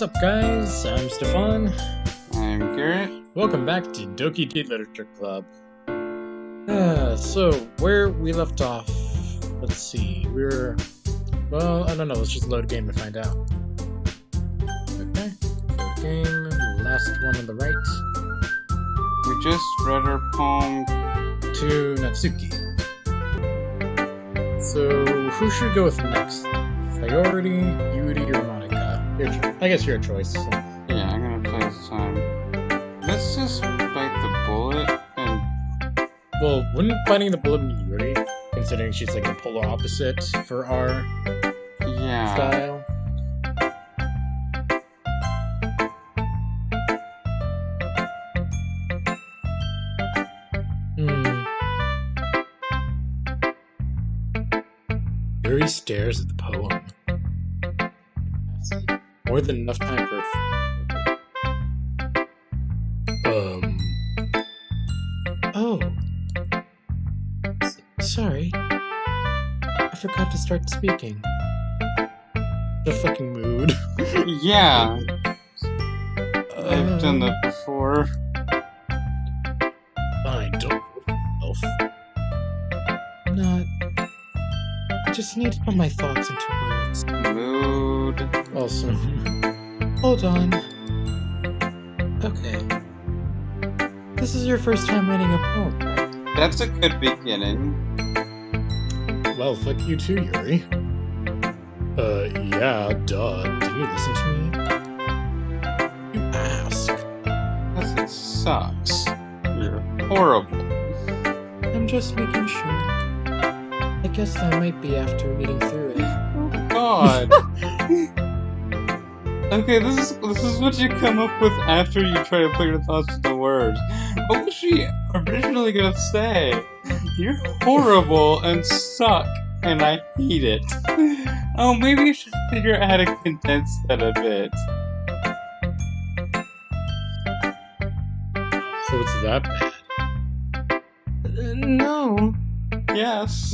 What's up, guys? I'm Stefan. I'm Garrett. Welcome back to Doki Doki Literature Club. So, where we left off, let's see, well, I don't know, let's just load a game to find out. Okay, load a game, last one on the right. We just read our poem to Natsuki. So, who should go with next? Priority, Yuri, or Monika? I guess your choice. So. Yeah, I'm gonna play this time. Let's just bite the bullet and... Well, wouldn't biting the bullet be Yuri? Considering she's like the polar opposite for our style. Yuri stares at the poem. More than enough time for Oh. Sorry. I forgot to start speaking. The fucking mood. Yeah. I've done that before. Fine, don't hold yourself. Not... I just need to put my thoughts into words. Mood. Also, hold on. Okay. This is your first time writing a poem, right? That's a good beginning. Well, fuck you too, Yuri. Yeah, duh. Do you listen to me? You ask. Because it sucks. You're horrible. I'm just making sure. I guess I might be after reading through it. Oh god. Okay, this is what you come up with after you try to put your thoughts into words. What was she originally gonna say? You're horrible and suck, and I hate it. Oh, maybe you should figure out how to condense that a bit. So it's that bad? No. Yes.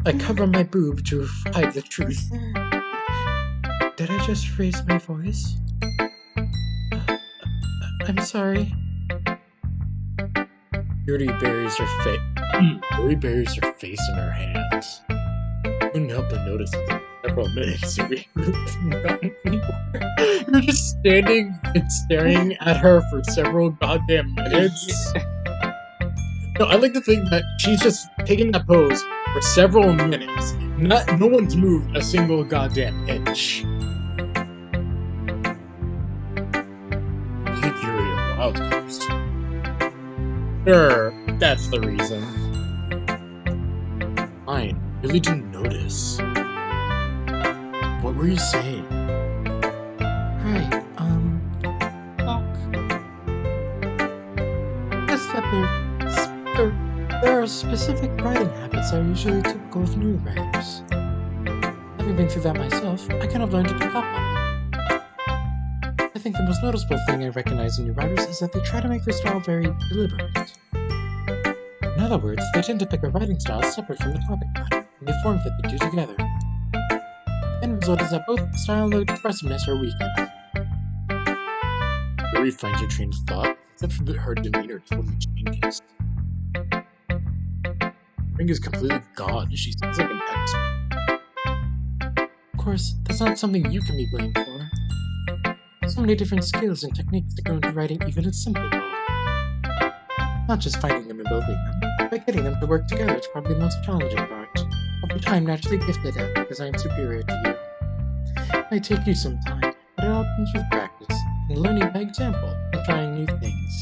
I cover my boob to hide the truth. Did I just raise my voice? I'm sorry. Yuri buries her face in her hands. Couldn't help but notice that several minutes Yuri hasn't gotten anywhere. You're just standing and staring at her for several goddamn minutes. No, I like to think that she's just taking that pose for several minutes. No one's moved a single goddamn inch. I think Yuri aroused. Sure, that's the reason. Fine, really didn't notice. What were you saying? Right, Guess that there are specific writing habits that are usually typical of new writers. Having been through that myself, I kind of learned to pick up on it. I think the most noticeable thing I recognize in new writers is that they try to make their style very deliberate. In other words, they tend to pick a writing style separate from the topic matter, and they form fit the two together. The end result is that both style and expressiveness are weakened. Yuri finds her train of thought, except for her demeanor totally changes. Ring is completely gone. She sounds like an expert. Of course, that's not something you can be blamed for. So many different skills and techniques that go into writing even a simple poem. Not just finding them and building them, but getting them to work together is probably the most challenging part. Over time, naturally gifted at because I am superior to you. It might take you some time, but it all comes with practice, and learning by example, and trying new things.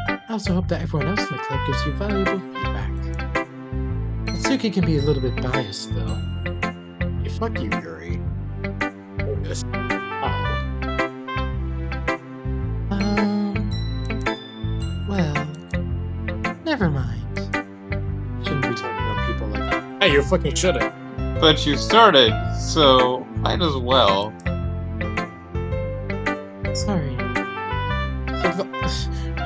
I also hope that everyone else in the club gives you valuable feedback. Natsuki can be a little bit biased, though. Hey, fuck you, Yuri. Well, never mind. Shouldn't be talking about people like that. Hey, you fucking shouldn't. But you started, so might as well. Sorry.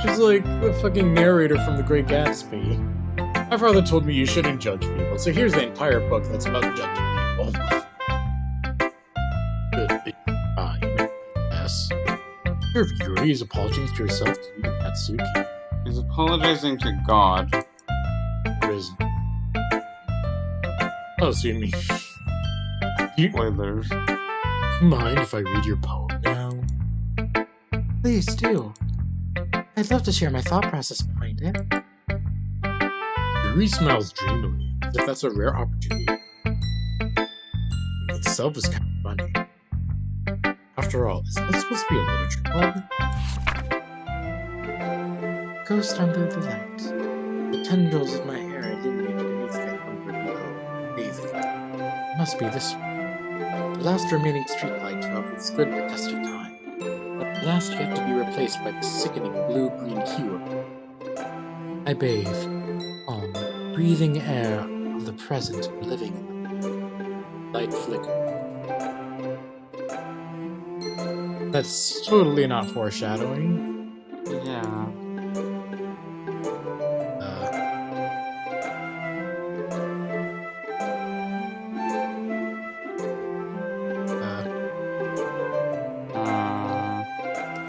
She's like the fucking narrator from The Great Gatsby. My father told me you shouldn't judge people, so here's the entire book that's about judging people. Good. Sure, Yuri is apologizing to yourself to you, Natsuki. He's apologizing to God. Or is... Oh, so you mean... Spoilers. Mind if I read your poem now? Please do. I'd love to share my thought process behind it. Yuri smiles dreamily, as if that's a rare opportunity. It itself is kind of funny. After all, isn't this supposed to be a literature club? Ghost under the light. The tendrils of my hair illuminated beneath the umber below, bathing. Must be this one. The last remaining streetlight have withstood the test of time, but the last yet to be replaced by the sickening blue-green hue. I bathe, breathing air of the present and living in the light flicker. That's totally not foreshadowing. Yeah.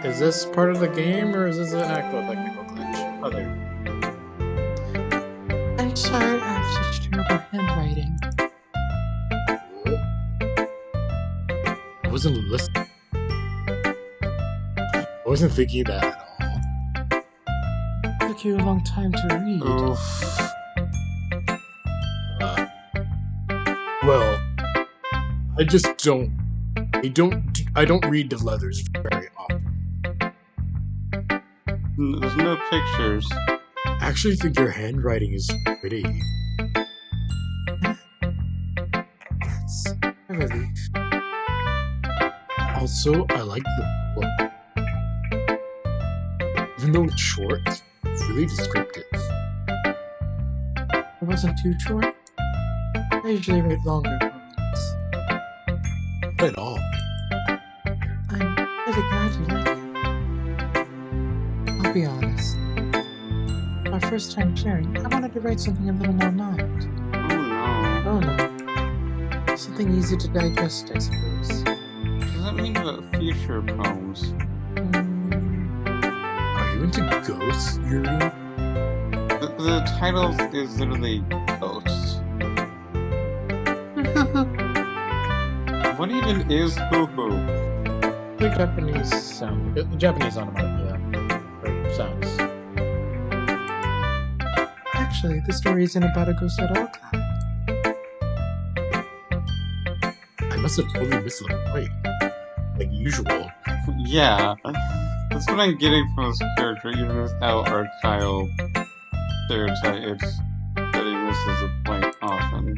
Is this part of the game, or is this an actual technical glitch? Oh, there. I'm sorry, I have such terrible handwriting. I wasn't listening. I wasn't thinking that at all. It took you a long time to read. Oof. Well, I just don't. I don't read the letters very often. There's no pictures. I actually think your handwriting is pretty. That's a relief. Also, I like the book. Even though it's short, it's really descriptive. It wasn't too short. I usually write longer poems. Not at all. I'm really glad you like it. I'll be honest. Our first time sharing, I wanted to write something a little more mild. Oh no. Oh no. Something easy to digest, I suppose. What does that mean about future poems? Are you into ghosts, Yuri? The title is literally Ghosts. What even is hoo-hoo? The Japanese sound. The Japanese onomatopoeia. Or sounds. Actually, the story isn't about a ghost at all, Clyde. I must have totally missed the point. Like usual. Yeah. That's what I'm getting from this character, even without our child stereotype. It's that he misses the point often.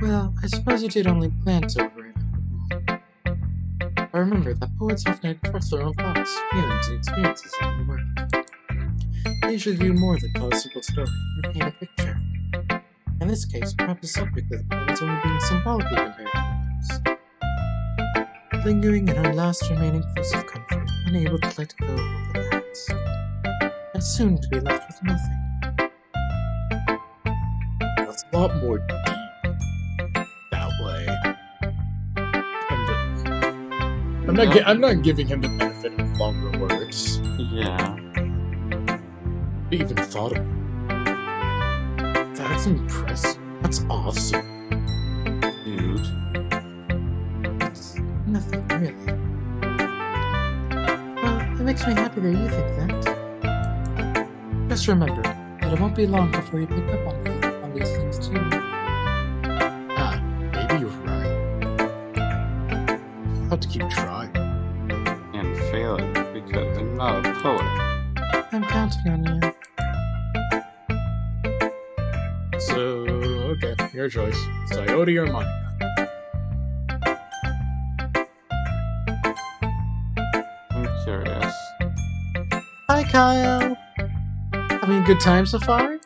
Well, I suppose you did only glance over it. I remember that poets often express their own thoughts, feelings, and experiences in the work. They usually do more than tell a simple story or paint a picture. In this case, perhaps the subject of the poem is only being symbolically compared to others. Lingering in our last remaining place of comfort, unable to let go of the past, and soon to be left with nothing. That's a lot more deep that way. I'm not giving him the benefit of longer words. Yeah. I even thought of it. That's impressive. That's awesome. Dude. It's nothing really. Well, it makes me happy that you think that. Just remember that it won't be long before you pick up on these things too. Ah, maybe you're right. I'll have to keep trying. And failing, because I'm not a poet. I'm counting on you. So, okay, your choice. Sayori or Monika? I'm curious. Hi, Kyle! Having a good time so far?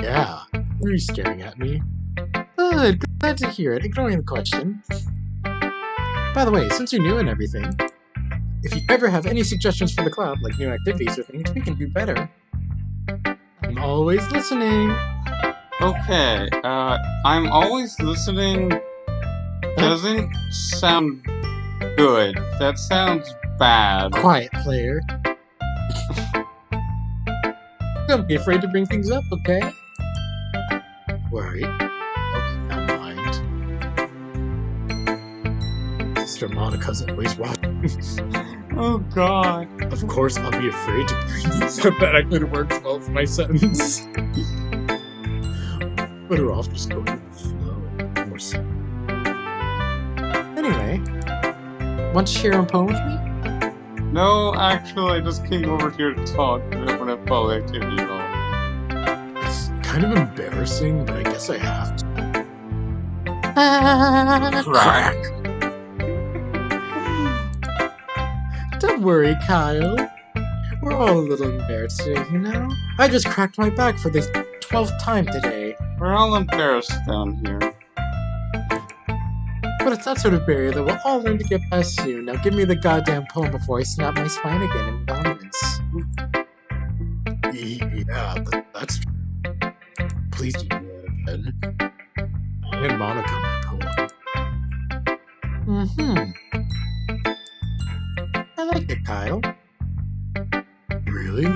Yeah. Why are you staring at me? Good, glad to hear it. Ignoring the question. By the way, since you're new and everything, if you ever have any suggestions for the club, like new activities or things we can do better, I'm always listening. Okay, I'm always listening doesn't sound good. That sounds bad. Quiet, player. Don't be afraid to bring things up, okay? Worry. I'll keep that in mind. Sister Monica's always watching. Oh god. Of course, I'll be afraid to bring things up. That actually works well for my sentence. Better off just going with the flow. More so. Anyway, want to share a poem with me? No, actually, I just came over here to talk. I don't want to follow activity at all. It's kind of embarrassing, but I guess I have to. Crack! Don't worry, Kyle. We're all a little embarrassed today, you know? I just cracked my back for the 12th time today. We're all embarrassed down here. But it's that sort of barrier that we'll all learn to get past soon. Now give me the goddamn poem before I snap my spine again in dominance. Yeah, that's true. Please do that again. And Monika, my poem. I like it, Kyle. Really?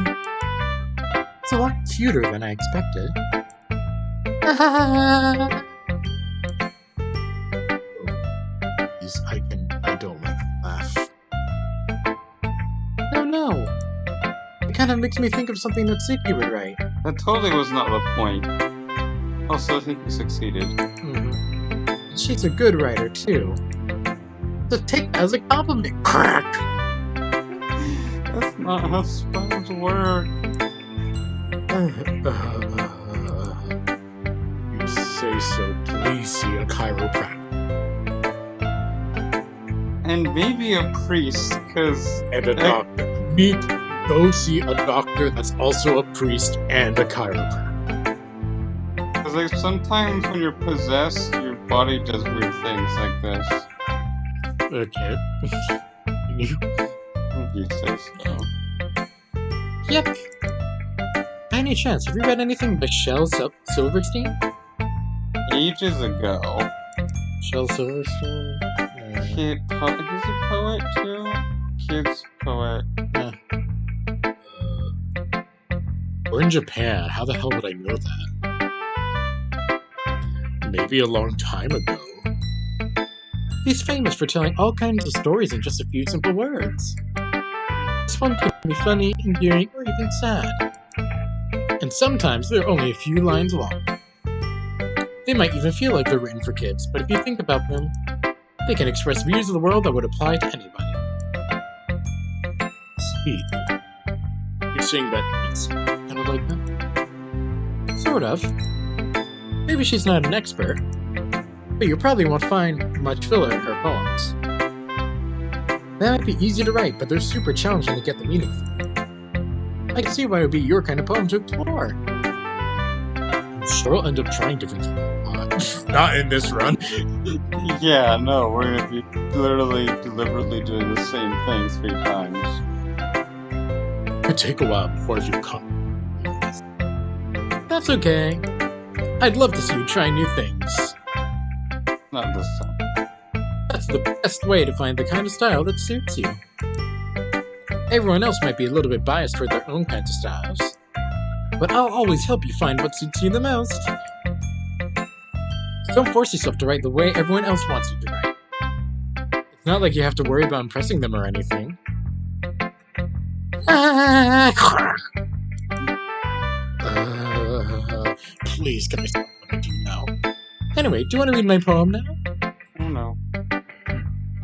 It's a lot cuter than I expected. I don't like to laugh. No. It kind of makes me think of something that Suki would write. That totally was not the point. Also, I think you succeeded. She's a good writer, too. So take that as a compliment. Crack! That's not how spells work. You say so. Please see a chiropractor. And maybe a priest, cause... And a doctor. Go see a doctor that's also a priest and a chiropractor. Cause like sometimes when you're possessed, your body does weird things like this. Okay. If you say so. Yep. By any chance, have you read anything by Shel Silverstein? Ages ago. Shel Silverstein? He's a poet too? Kid's poet. We're in Japan. How the hell would I know that? Maybe a long time ago. He's famous for telling all kinds of stories in just a few simple words. This one can be funny, endearing, or even sad. And sometimes they're only a few lines long. They might even feel like they're written for kids, but if you think about them, they can express views of the world that would apply to anybody. Sweet. You're saying that it's kind of like that? Sort of. Maybe she's not an expert, but you probably won't find much filler in her poems. They might be easy to write, but they're super challenging to get the meaning from. I can see why it would be your kind of poem to explore. I'm sure I'll end up trying different things. Not in this run. Yeah, no, we're gonna be deliberately doing the same thing 3 times. It could take a while before you come. That's okay. I'd love to see you try new things. Not this time. That's the best way to find the kind of style that suits you. Everyone else might be a little bit biased toward their own kinds of styles, but I'll always help you find what suits you the most. Don't force yourself to write the way everyone else wants you to write. It's not like you have to worry about impressing them or anything. Please, can I stop what I do now? Anyway, do you want to read my poem now? Oh no.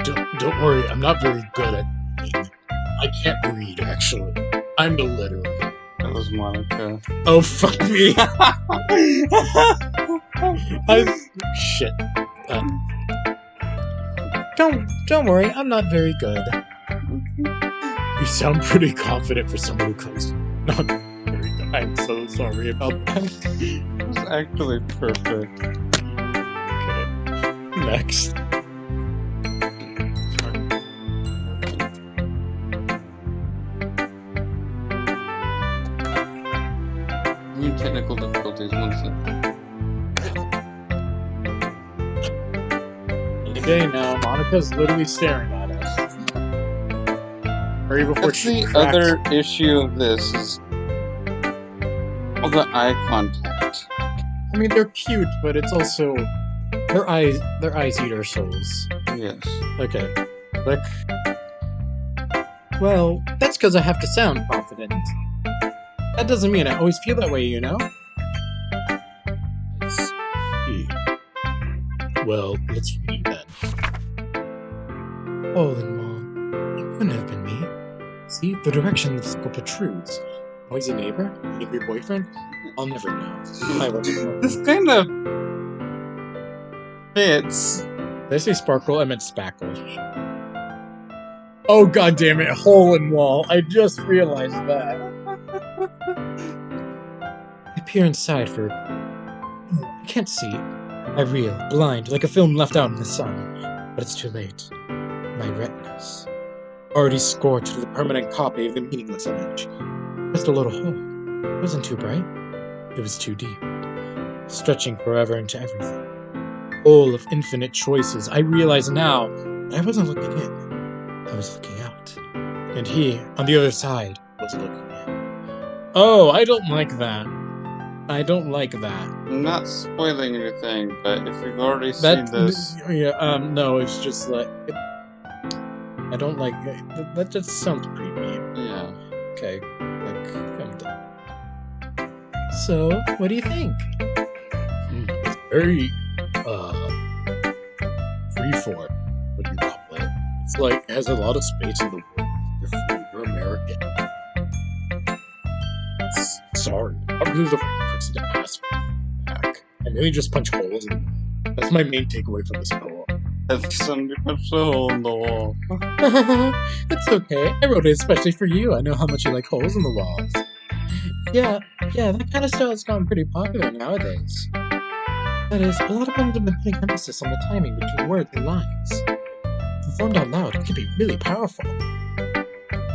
Don't worry, I'm not very good at reading. I can't read, actually. I'm illiterate. That was Monika. Oh, fuck me! Shit. Don't worry, I'm not very good. You sound pretty confident for someone who comes not very good. I'm so sorry about that. It was actually perfect. Okay. Next. New technical difficulties, 1 second. Any day now, Monika's literally staring at us. Or even before That's she the cracks. other issue of this is all the eye contact. I mean, they're cute, but it's also their eyes eat our souls. Yes. Okay, click. Well, that's because I have to sound confident. That doesn't mean I always feel that way, you know? I see. Well, let's read then. Olin Mom, it couldn't have been me. See, the direction the circle protrudes. Noisy neighbor? Angry boyfriend? I'll never know. I will never know. This kind of fits. Did I say sparkle? I meant spackle. Oh god damn it, hole in wall. I just realized that. I peer inside for... I can't see. I reel, blind, like a film left out in the sun. But it's too late. My retinas. Already scorched with a permanent copy of the meaningless image. Just a little hole. It wasn't too bright. It was too deep. Stretching forever into everything. Full of infinite choices. I realize now that I wasn't looking in. I was looking out. And he, on the other side, was looking in. Oh, I don't like that. I don't like that. I'm not spoiling anything, but if you've already seen this... Yeah, no, it's just like... I don't like... That just sounds creepy. Yeah. Okay, like, I'm done. So, what do you think? It's very, freeform, what do you call it? It's like, it has a lot of space in the world. You're American. Sorry, I'm really the right person to ask back. I really just punch holes in the wall. That's my main takeaway from this poem. If somebody punched a hole in the wall. It's okay. I wrote it especially for you. I know how much you like holes in the walls. Yeah, that kind of style has gotten pretty popular nowadays. That is, a lot of women have been putting emphasis on the timing between words and lines. Performed out loud, it can be really powerful.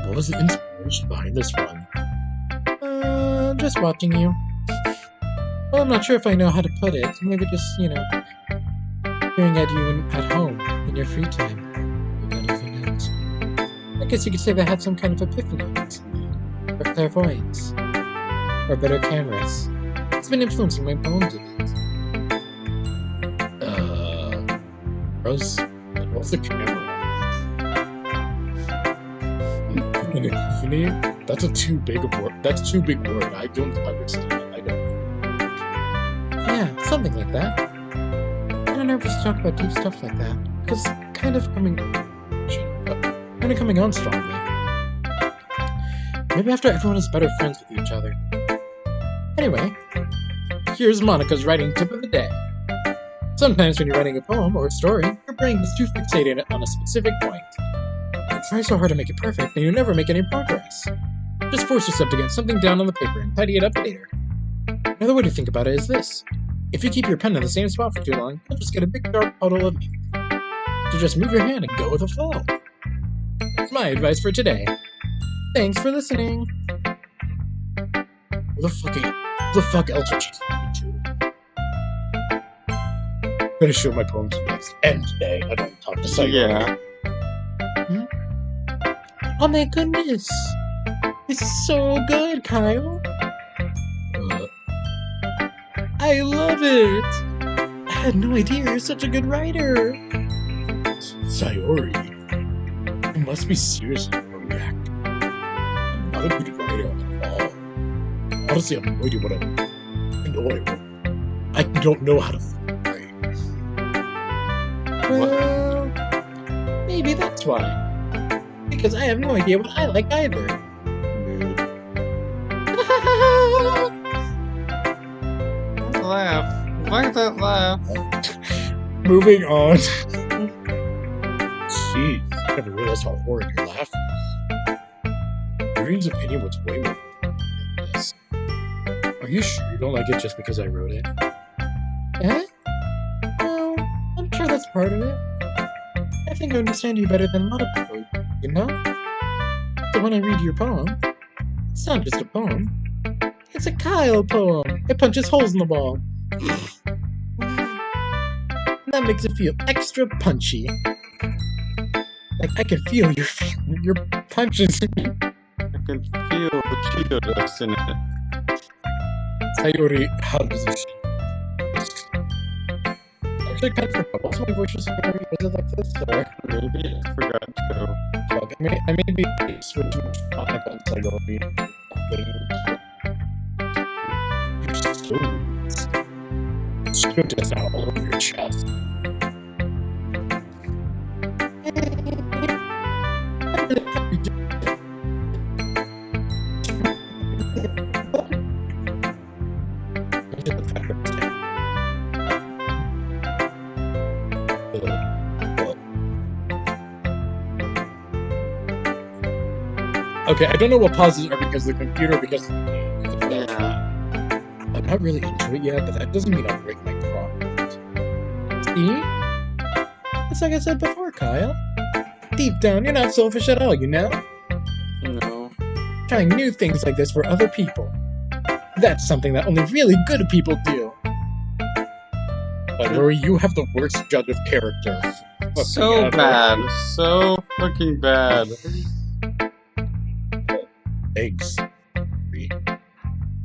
What was the inspiration behind this one? Just watching you. Well, I'm not sure if I know how to put it. Maybe just, staring at you at home in your free time. Maybe anything else. I guess you could say that I had some kind of epiphany recently. Or clairvoyance. Or better cameras. It's been influencing my poems a bit. What's the camera? An epiphany? That's too big a word. That's too big a word. I don't understand it. I don't. Yeah, something like that. I'm not nervous to talk about deep stuff like that, because kind of coming on strongly. Maybe after everyone is better friends with each other. Anyway, here's Monika's writing tip of the day. Sometimes when you're writing a poem or a story, your brain is too fixated on a specific point. You try so hard to make it perfect, and you never make any progress. Just force yourself to get something down on the paper and tidy it up later. Another way to think about it is this. If you keep your pen in the same spot for too long, you'll just get a big dark puddle of ink. So just move your hand and go with the flow. That's my advice for today. Thanks for listening. Who the fuck else would she talking to? I'm gonna show my poems next end today. I don't talk to someone. Yeah. Oh my goodness! It's so good, Kyle! I love it! I had no idea you're such a good writer! Sayori, you must be seriously overreacting. I'm not a good writer at all. Honestly, I have no idea what I wrote. I don't know how to write. Well, maybe that's why. Because I have no idea what I like either. Laugh. Why that laugh? Moving on. Jeez, I never realized how horrid your laugh was. Green's opinion was way more than this. Are you sure you don't like it just because I wrote it? Eh? Well, I'm sure that's part of it. I think I understand you better than a lot of people, you know? So when I read your poem, it's not just a poem. It's a Kyle poem. It punches holes in the wall. That makes it feel extra punchy. Like I can feel your punches me. I can feel the Cheeto dust in it. Sayori hugs the sheet. Actually, kind of forgot. What's my voice was Sayori? Was it like this? Or? Maybe I forgot to. Fuck, I may be switching to Monika and Sayori. You're so stood us out all over your chest. Okay, I don't know what pauses are because of the computer, because I'm not really into it yet, but that doesn't mean I'll break my promise. See? It's like I said before, Kyle. Deep down, you're not selfish at all, you know? No. Trying new things like this for other people. That's something that only really good people do. But Rory, you have the worst judge of character. So bad. So fucking bad. Eggs.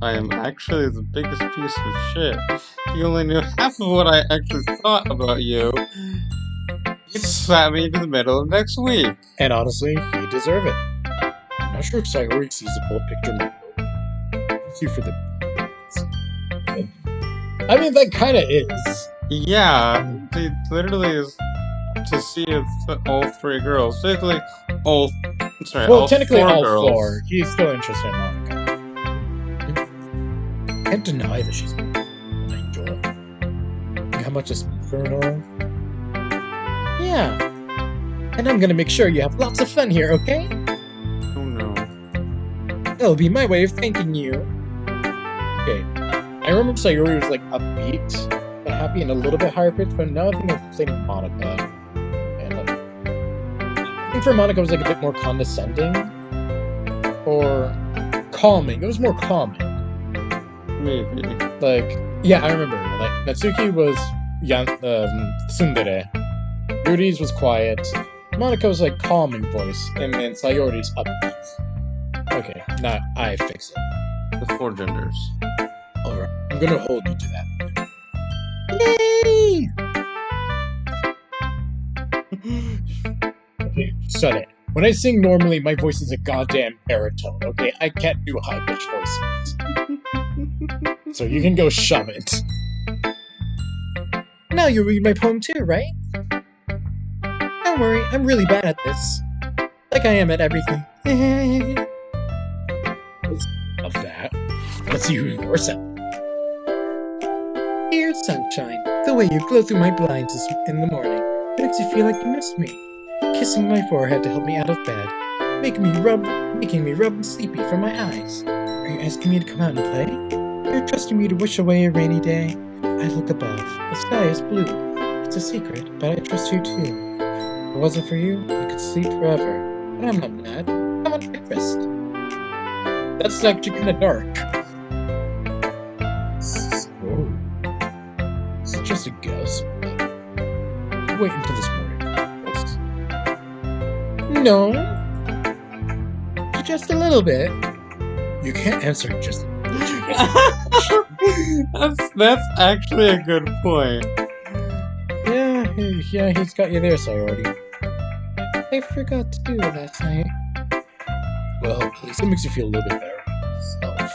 I am actually the biggest piece of shit. If you only knew half of what I actually thought about you, you'd slap me into the middle of next week. And honestly, you deserve it. I'm not sure if Sayori sees the full picture now. Thank you for the... I mean, that kinda is. Yeah, it literally is to see if all three girls, basically all... Sorry, well, all technically all girls. four. He's still interested in Monika. Can't deny that she's an angel. How much to speak for and all? Yeah. And I'm gonna make sure you have lots of fun here, okay? Oh no. That'll be my way of thanking you. Okay. I remember Sayori was like upbeat, but happy and a little bit higher pitched, but now I think I'm saying Monika. And like, I think for Monika it was like a bit more condescending. Or calming. It was more calming. Maybe. Like, yeah, I remember. Like, Natsuki was tsundere. Yuri's was quiet. Monika was like calming voice, and then Sayori's upbeat. Okay, now I fix it. The four genders. Alright, I'm gonna hold you to that. Yay! Okay, shut it. When I sing normally, my voice is a goddamn baritone, okay? I can't do high-pitched voices. So you can go shove it. Now you read my poem too, right? Don't worry, I'm really bad at this. Like I am at everything. Of that. Let's see who's worse at. Dear sunshine, the way you glow through my blinds in the morning makes you feel like you missed me. Kissing my forehead to help me out of bed, making me rub sleepy from my eyes. Are you asking me to come out and play? You're trusting me to wish away a rainy day. I look above. The sky is blue. It's a secret, but I trust you too. If it wasn't for you, I could sleep forever. But I'm not mad. I want breakfast. That's actually kind of dark. Oh. It's just a guess. Wait until this morning. No. Just a little bit. You can't answer just That's actually a good point. Yeah, he's got you there, Sayori. I forgot to do it last night. Well, at least it makes you feel a little bit better about yourself.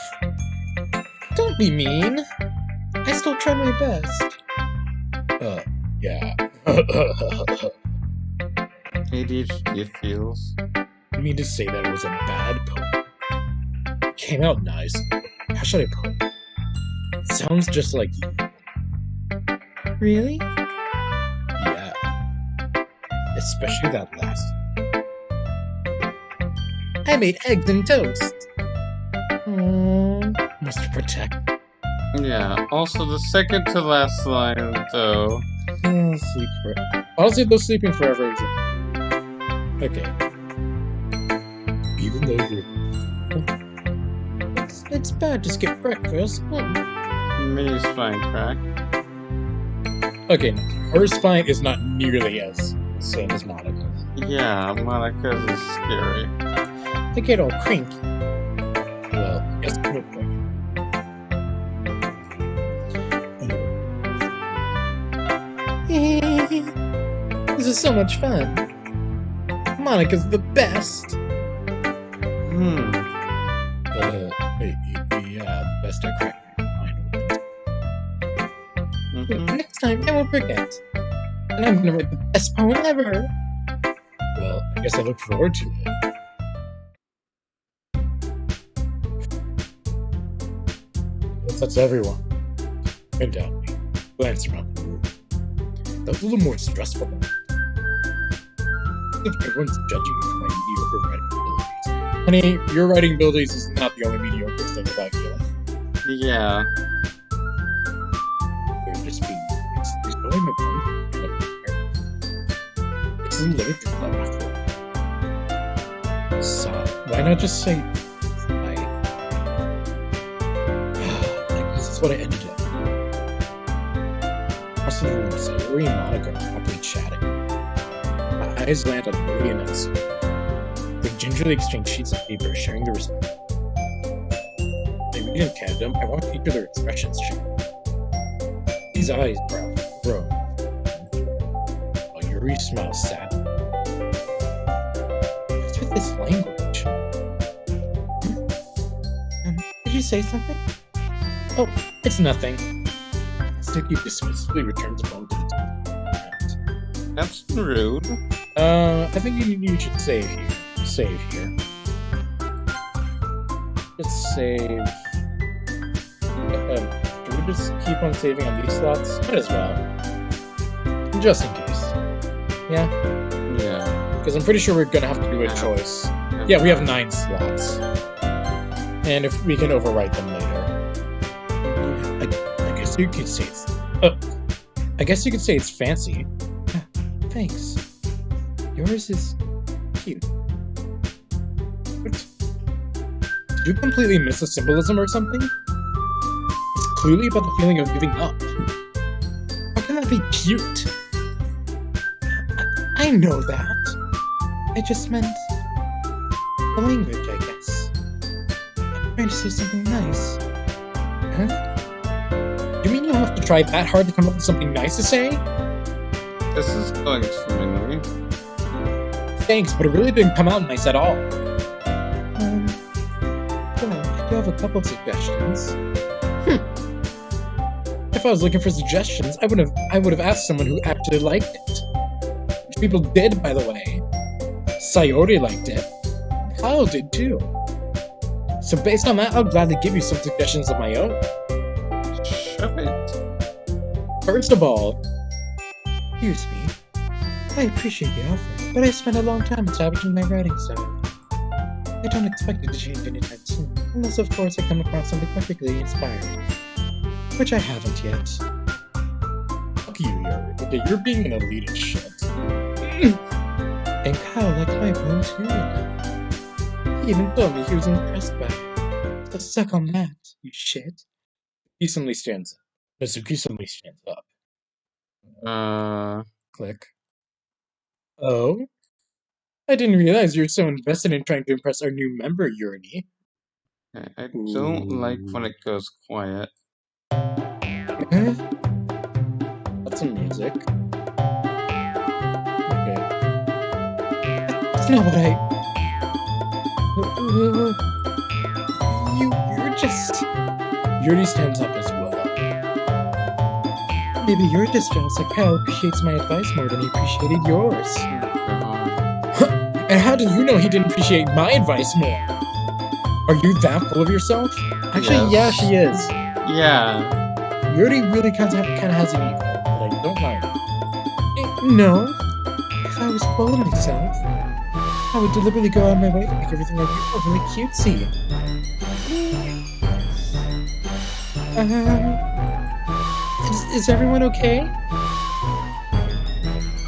Don't be mean. I still try my best. Yeah. ADHD feels. You mean to say that it was a bad poem? It came out nice. How should I put it? It sounds just like you. Really? Yeah. Especially that last. I made eggs and toast. Must protect. Yeah, also the second to last line, though. Sleep forever. Honestly, though, sleeping forever is okay. Even though you're... It's bad to skip breakfast. Minnie's fine, crack. Okay, no. Her spine is not nearly as insane as Monika's. Yeah, Monika's is scary. they get all cranky. Well, yes, no point. This is so much fun. Monika's the best. Yeah, best at cracking your mind. Next time, I won't forget. And I'm gonna write the best poem ever. Well, I guess I look forward to it. That's everyone. Undoubtedly. Glance around the room. That was a little more stressful than if everyone's judging me for my mediocre writing abilities. Honey, your writing abilities is not the only mediocre thing about you. Yeah. They're just being nice. There's no way my point. It's a literature club after all. So, why not just say this is what I ended up. Across the room, Sayori and Monika are happily chatting. My eyes land on Brody and Elsie. They gingerly exchange sheets of paper, sharing the result. They read in tandem. I want to feature their expressions change. These eyes grow. While Yuri smiles sad. What's with this language? Did you say something? Oh, it's nothing. Sticky dismissively returns the phone to the table. That's rude. I think you should save here. Save here. Let's save. Do we just keep on saving on these slots? Might as well. Just in case. Yeah? Yeah. Because I'm pretty sure we're gonna have to do a choice. Yeah, we have 9 slots. And if we can overwrite them later. I guess you could say it's... I guess you could say it's fancy. Thanks. Yours is cute. What? Did you completely miss the symbolism or something? It's clearly about the feeling of giving up. How can that be cute? I know that. I just meant the language, I guess. I'm trying to say something nice. Huh? You mean you have to try that hard to come up with something nice to say? This is going swimmingly. Thanks, but it really didn't come out nice at all. Well, I do have a couple of suggestions. If I was looking for suggestions, I would have asked someone who actually liked it. Which people did, by the way. Sayori liked it. Kyle did too. So based on that, I'll gladly give you some suggestions of my own. Shove it. First of all, excuse me. I appreciate the offer, but I spent a long time establishing my writing style. I don't expect it to change anytime soon, unless of course I come across something particularly inspiring. Which I haven't yet. Fuck you, Yuri. You're being an elite as shit. And Kyle liked my poem too. He even told me he was impressed by it. So suck on that, you shit. He suddenly stands up. Mitsuki suddenly stands up. Click. Oh? I didn't realize you were so invested in trying to impress our new member, Yuri. I don't like when it goes quiet. That's some music. Okay. That's not what You're just... Yuri stands up as well. Maybe you're just jealous that Kyle appreciates my advice more than he appreciated yours. And how do you know he didn't appreciate my advice more? Are you that full of yourself? Actually, yeah, she is. Yeah. Yuri really kind of has an ego, but I don't mind. No. If I was full of myself, I would deliberately go out of my way to make everything I do overly cutesy. Is everyone okay?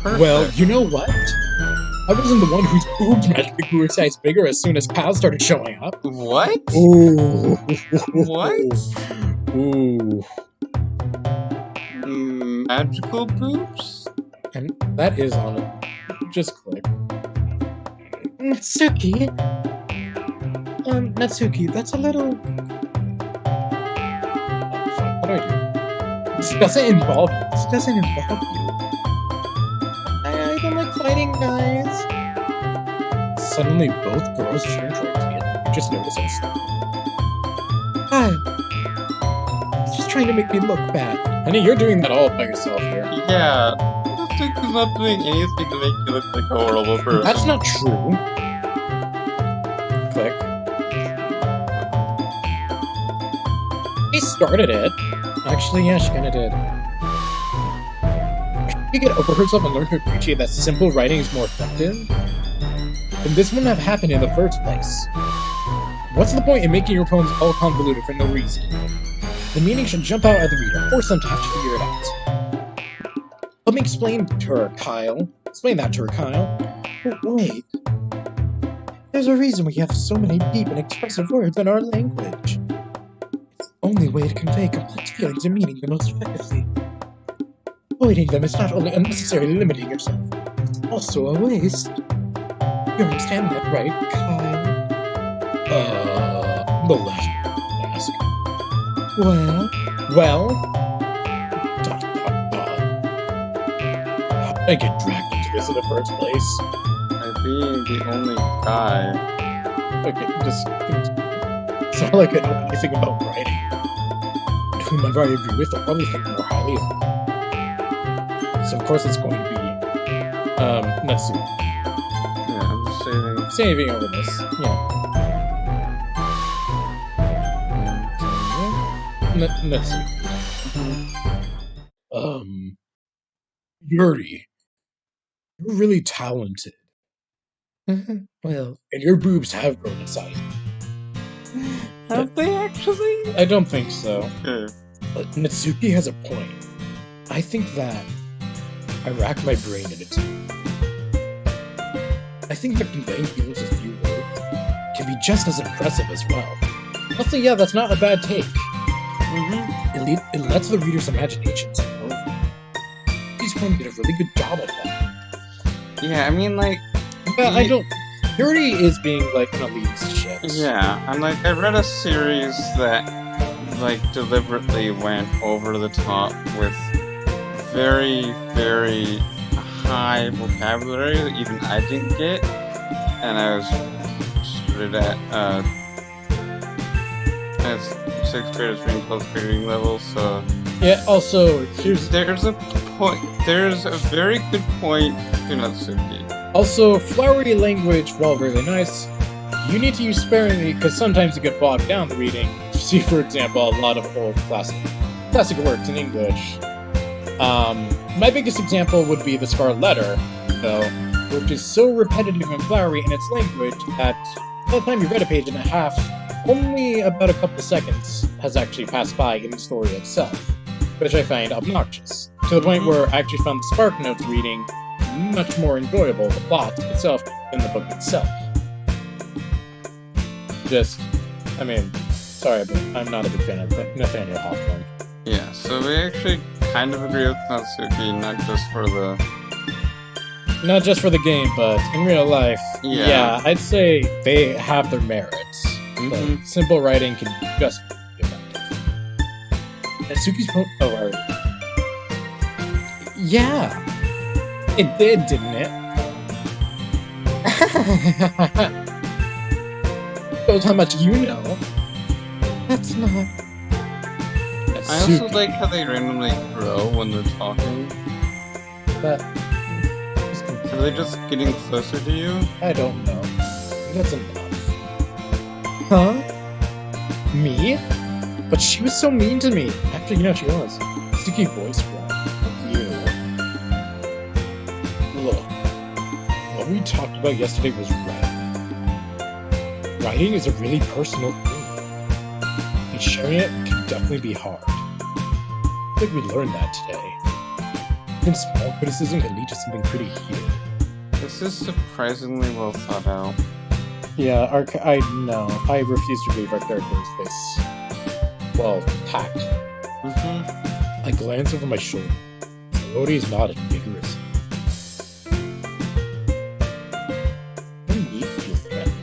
Perfect. Well, you know what? I wasn't the one whose boobs magically grew a size bigger as soon as Kyle started showing up. What? Ooh. What? Ooh. Magical boobs? And that is on it. Just click. Mitsuki, Natsuki, that's a little... What do I do? This doesn't involve you. This doesn't involve you. I don't like fighting, guys. Suddenly, both girls turn towards me. You just notice us. Kyle. He's just trying to make me look bad. Honey, you're doing that all by yourself here. Yeah, Natsuki's not doing anything to make you look like a horrible person. That's not true. Click. She started it. Actually, yeah, she kinda did. She get over herself and learn to appreciate that simple writing is more effective, then this wouldn't have happened in the first place. What's the point in making your poems all convoluted for no reason? The meaning should jump out at the reader, force them to have to figure it out. Let me explain to her, Kyle. Explain that to her, Kyle. But wait. There's a reason we have so many deep and expressive words in our language. It's the only way to convey complex feelings and meaning the most effectively. Avoiding them is not only unnecessarily limiting yourself, it's also a waste. You understand that, right, Kyle? The last ask. Well? Dot. How did I get dragged into this in the first place? By being the only guy. Okay, just... It's not like I know anything about writing. And whomever I agree with, I'll probably think more highly of me. So of course it's going to be, Natsuki. Yeah, I'm just saving. Saving over this, yeah. Natsuki. Yuri. You're really talented. Well, and your boobs have grown in size. Have they actually? I don't think so. Okay. But Natsuki has a point. I think that I rack my brain in it. I think that conveying feelings with few words can be just as impressive as well. Also, yeah, that's not a bad take. It lets the reader's imaginations move. These poems did a really good job at that. Yeah, I mean, like... But I don't... Yuri is being, like, an elite shit. Yeah, I'm like, I read a series that, like, deliberately went over the top with very, very high vocabulary that even I didn't get, and I was started at 6th graders reading plus reading level, so... Yeah, also, there's a very good point to Natsuki. Also, flowery language, while really nice, you need to use sparingly because sometimes you get bogged down reading. See, for example, a lot of old classic works in English. My biggest example would be the Scarlet Letter, though, which is so repetitive and flowery in its language that by the time you read a page and a half, only about a couple seconds has actually passed by in the story itself, which I find obnoxious, to the point where I actually found the Spark Notes reading much more enjoyable, the plot itself, than the book itself. I mean, sorry, but I'm not a big fan of Nathaniel Hawthorne. Yeah, so we actually kind of agree with Natsuki, not just for the game, but in real life, yeah I'd say they have their merits. But simple writing can just be effective. Natsuki's poem... Oh, already. Yeah! It did, didn't it? Shows how much you know. That's not... Natsuki. I also like how they randomly grow when they're talking. But... Are they just getting closer to you? I don't know. That's enough. Huh? Me? But she was so mean to me. Actually, you know, she was. Sticky voice crack. Fuck you. Look. What we talked about yesterday was writing. Writing is a really personal thing. And sharing it can definitely be hard. I think we learned that today. Even small criticism can lead to something pretty heated. This is surprisingly well thought out. Yeah, I refuse to believe our character is this, well, tact. I glance over my shoulder. Rhodey is nodding vigorously. You need to feel threatened.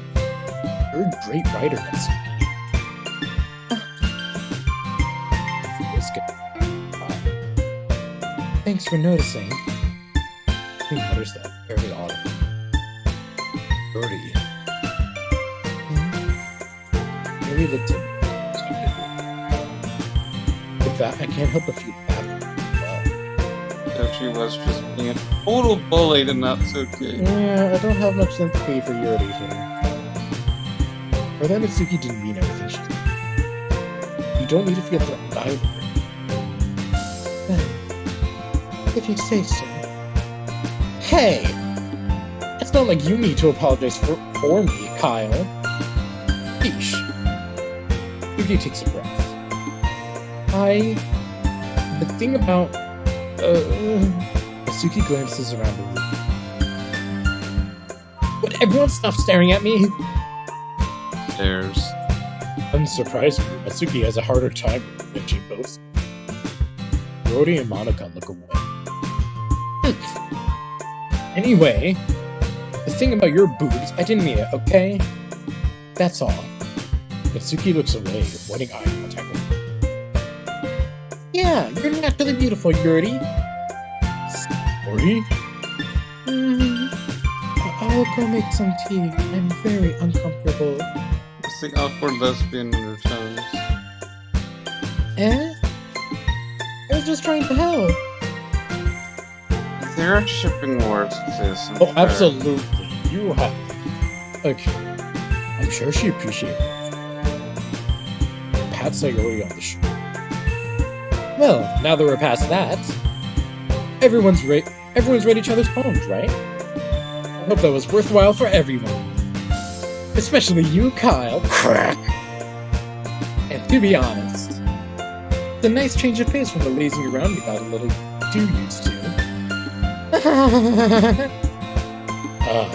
You're a great writer, Natsuki. Thanks for noticing. He mutters that very audibly. Birdie. Mary looked at me. With that, I can't help but feel bad for her. So she was just being a total bully to Natsuki. Yeah, I don't have much sympathy for Yuri here. Or that Natsuki didn't mean everything she said. You don't need to feel threatened either. If you say so. Hey! It's not like you need to apologize for me, Kyle. Yeesh. Yuki takes a breath. The thing about... Natsuki glances around the room. Would everyone stop staring at me? Stares. Unsurprisingly, Natsuki has a harder time reaching both. Brody and Monika look away. Anyway, the thing about your boobs, I didn't mean it, okay? That's all. Natsuki looks away, avoiding eye contact with me. Yeah, you're naturally beautiful, Yuri. Yuri? I'll go make some tea. I'm very uncomfortable. It's the awkward lesbian undertones. Eh? I was just trying to help. There are shipping wars with this. Oh, absolutely. You have. Okay. I'm sure she appreciates it. Pat Sayori on the shoulder. Well, now that we're past that, everyone's read each other's poems, right? I hope that was worthwhile for everyone. Especially you, Kyle. Crack. And to be honest, it's a nice change of pace from the lazing around you got a little too used to.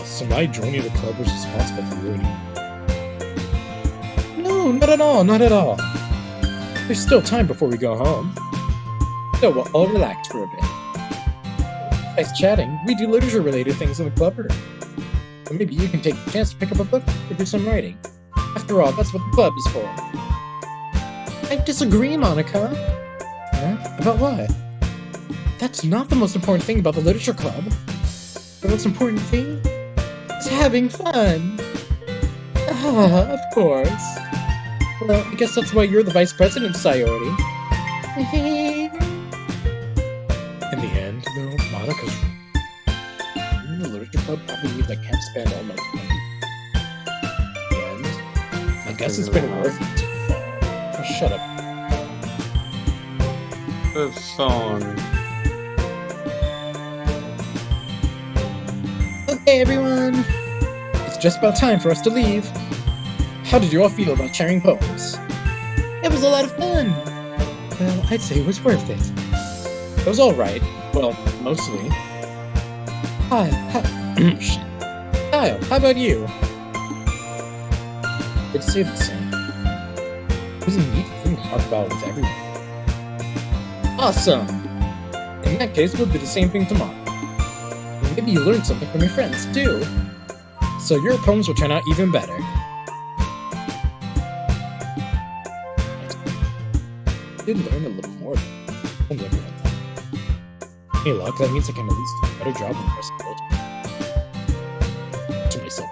So my joining the club was responsible for ruining it. No, not at all, not at all. There's still time before we go home. So we'll all relax for a bit. Nice chatting. We do literature-related things in the club room. So maybe you can take the chance to pick up a book or do some writing. After all, that's what the club is for. I disagree, Monika. Huh? About what? That's not the most important thing about the literature club. The most important thing is having fun. Of course. Well, I guess that's why you're the vice president, Sayori. In the end, though, Monika's in the literature club probably means I can't spend all my time. In the end, I guess it's been worth it. Oh, shut up. The song. Okay, everyone. It's just about time for us to leave. How did you all feel about sharing poems? It was a lot of fun. Well, I'd say it was worth it. It was alright. Well, mostly. Kyle, how about you? I'd say the same. It was a neat thing to talk about with everyone. Awesome! In that case, we'll do the same thing tomorrow. Maybe you learned something from your friends, too. So your poems will turn out even better. I did learn a little more than everyone. Hey, luck, that means I can at least do a better job than the rest of the world. To myself.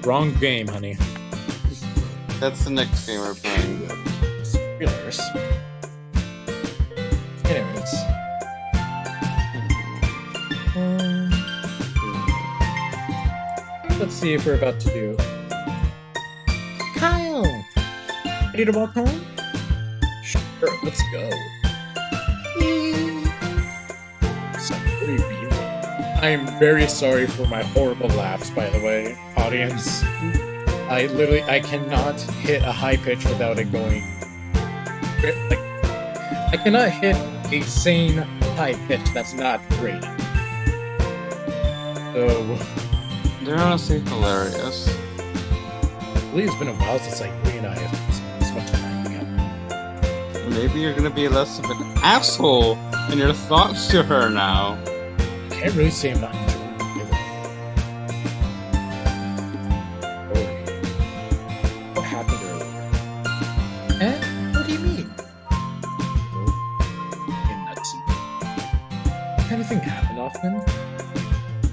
Wrong game, honey. That's the next game we're playing. Spoilers. Anyways. Let's see if we're about to do. Kyle! Ready to walk home? Sure, let's go. I am very sorry for my horrible laughs, by the way, audience. I cannot hit a high pitch without it going. Like, I cannot hit a sane high pitch that's not great. So. They're honestly hilarious. Really, it's been a while since you and I have spent this much time together. Maybe you're gonna be less of an asshole in your thoughts to her now. I can't really say I'm not enjoying it either.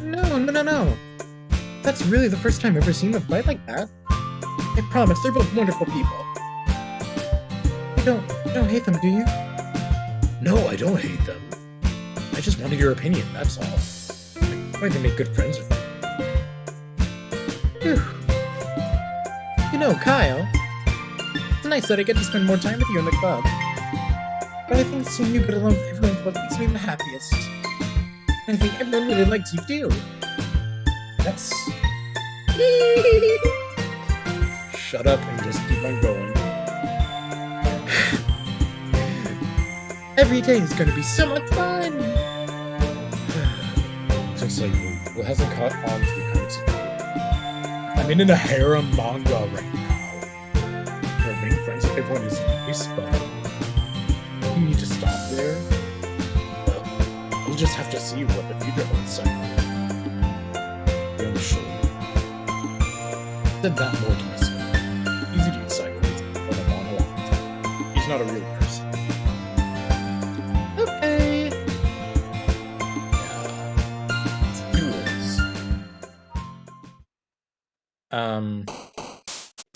No. That's really the first time I've ever seen them fight like that. I promise, they're both wonderful people. You don't hate them, do you? No, I don't hate them. I just wanted your opinion, that's all. I wanted to make good friends with them. Phew. You know, Kyle, it's nice that I get to spend more time with you in the club. But I think seeing you get along with everyone's what makes me the happiest. I think everyone really likes you too. That's... Shut up and just keep on going. Every day is gonna be so much fun! Just like who hasn't caught on to the concept? I'm in a harem manga right now. Being friends with everyone is nice, but you need to stop there. Well, we'll just have to see what the future holds. I'm sure. Said that more to myself. Easy to decide what I want a lot. He's not a real person. Okay. Let's do this.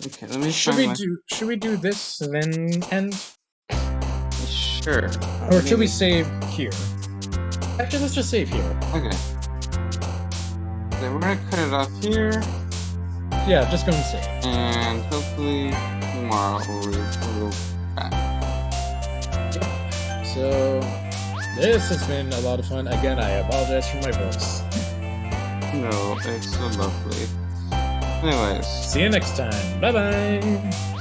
Okay, let me Should we do this then end? Sure. Or should we save here? Actually, let's just save here. Okay. So we're gonna cut it off here. Yeah, just go and save. And hopefully tomorrow we'll back. So, this has been a lot of fun. Again, I apologize for my voice. No, it's so lovely. Anyways. See you next time. Bye-bye.